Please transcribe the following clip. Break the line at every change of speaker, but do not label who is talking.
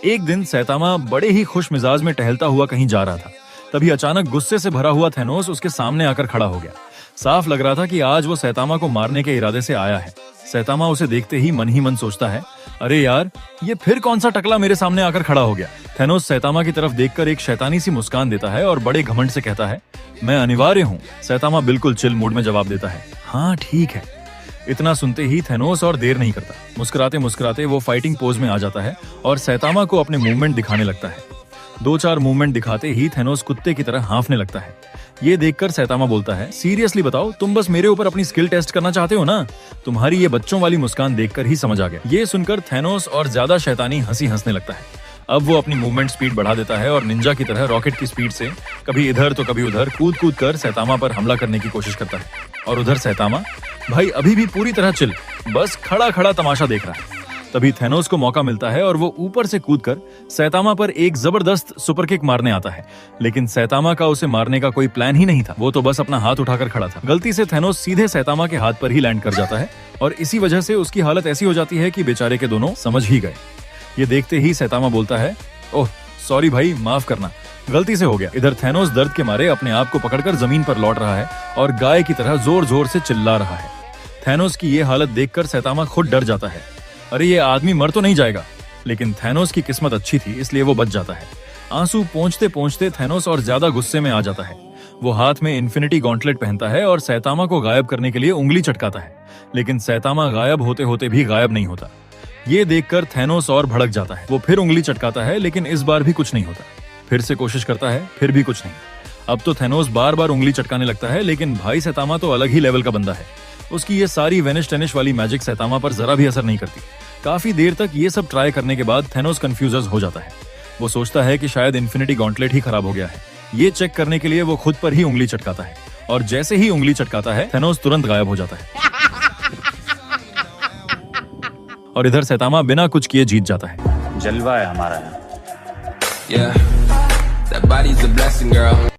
एक दिन सैतामा बड़े ही खुश मिजाज में टहलता हुआ कहीं जा रहा था। तभी अचानक गुस्से से भरा हुआ थेनोस उसके सामने आकर खड़ा हो गया। साफ लग रहा था कि आज वो सैतामा को मारने के इरादे से आया है। सैतामा उसे देखते ही मन सोचता है, अरे यार, ये फिर कौन सा टकला मेरे सामने आकर खड़ा हो गया। थेनोस सैतामा की तरफ देखकर एक शैतानी सी मुस्कान देता है और बड़े घमंड से कहता है, मैं अनिवार्य हूँ। सैतामा बिल्कुल चिल मूड में जवाब देता है, हाँ ठीक है। इतना सुनते ही थेनोस और देर नहीं करता। मुस्कुराते मुस्कुराते वो फाइटिंग पोज में आ जाता है और सैतामा को अपने मूवमेंट दिखाने लगता है। 2-4 मूवमेंट दिखाते ही थेनोस कुत्ते की तरह हाँफने लगता है। ये देखकर सैतामा बोलता है, सीरियसली बताओ, तुम बस मेरे ऊपर अपनी स्किल टेस्ट करना चाहते हो ना? तुम्हारी ये बच्चों वाली मुस्कान देखकर ही समझ आ गया। ये सुनकर थेनोस और ज्यादा शैतानी हंसी हंसने लगता है। अब वो अपनी मूवमेंट स्पीड बढ़ा देता है और निंजा की तरह रॉकेट की स्पीड से कभी इधर तो कभी उधर कूद कूद कर सैतामा पर हमला करने की कोशिश करता है। और उधर सैतामा भाई अभी भी पूरी तरह चिल, बस खड़ा खड़ा तमाशा देख रहा है। तभी थेनोस को मौका मिलता है और वो ऊपर से कूदकर सैतामा पर एक जबरदस्त सुपर किक मारने आता है। लेकिन सैतामा का उसे मारने का कोई प्लान ही नहीं था। वो तो बस अपना हाथ उठाकर खड़ा था। गलती से थेनोस सीधे सैतामा के हाथ पर ही लैंड कर जाता है और इसी वजह से उसकी हालत ऐसी हो जाती है कि बेचारे के दोनों समझ ही गए। ये देखते ही सैतामा बोलता है, ओह सॉरी भाई, माफ करना, गलती से हो गया। इधर थेनोस दर्द के मारे अपने आप को पकड़कर जमीन पर लौट रहा है और गाय की तरह जोर जोर से चिल्ला रहा है। थेनोस की ये हालत देखकर सैतामा खुद डर जाता है। अरे ये आदमी मर तो नहीं जाएगा। लेकिन थेनोस की किस्मत अच्छी थी, इसलिए वो बच जाता है। आंसू पोंछते पोंछते थेनोस और ज्यादा गुस्से में आ जाता है। वो हाथ में इन्फिनिटी गॉन्टलेट पहनता है और सैतामा को गायब करने के लिए उंगली चटकाता है। लेकिन सैतामा गायब होते होते भी गायब नहीं होता। ये देखकर थेनोस और भड़क जाता है। वो फिर उंगली चटकाता है, लेकिन इस बार भी कुछ नहीं होता। फिर से कोशिश करता है, फिर भी कुछ नहीं। अब तो थेनोस बार बार उंगली चटकाने लगता है, लेकिन भाई सैतामा तो अलग ही लेवल का बंदा है। उसकी ये सारी वेनिश टेनिश वाली मैजिक सैतामा पर जरा भी असर नहीं करती। काफी देर तक ये सब ट्राई करने के बाद थेनोस कंफ्यूज हो जाता है। वो सोचता है कि शायद इन्फिनिटी गॉन्टलेट ही खराब हो गया है। ये चेक करने के लिए वो खुद पर ही उंगली चटकाता है और जैसे ही उंगली चटकाता है थेनोस तुरंत गायब हो जाता है और इधर सैतामा बिना कुछ किए जीत जाता है।
जलवा है हमारा। Yeah, that body's a blessing, girl.